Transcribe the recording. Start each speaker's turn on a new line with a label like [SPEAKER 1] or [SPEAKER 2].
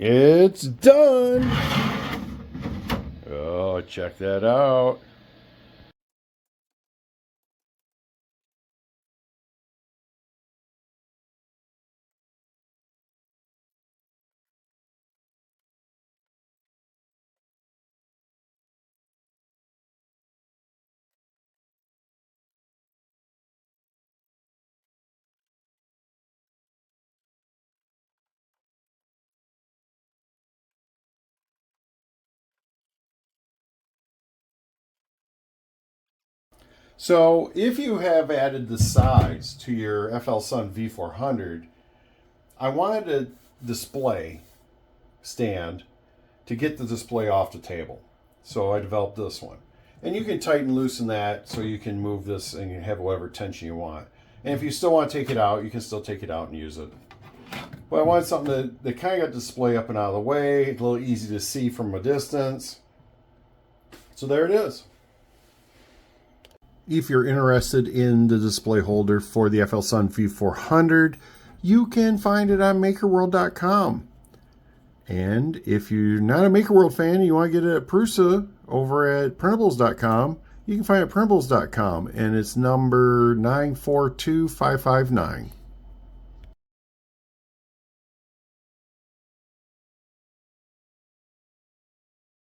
[SPEAKER 1] It's done. Oh, check that out. So if you have added the size to your FLSun V400, I wanted a display stand to get the display off the table. So I developed this one. And you can tighten and loosen that so you can move this and you have whatever tension you want. And if you still want to take it out, you can still take it out and use it. But I wanted something that kind of got the display up and out of the way, a little easy to see from a distance. So there it is. If you're interested in the display holder for the FLSun V400, you can find it on MakerWorld.com. And if you're not a MakerWorld fan and you want to get it at Prusa over at Printables.com, you can find it at Printables.com, and it's number 942559.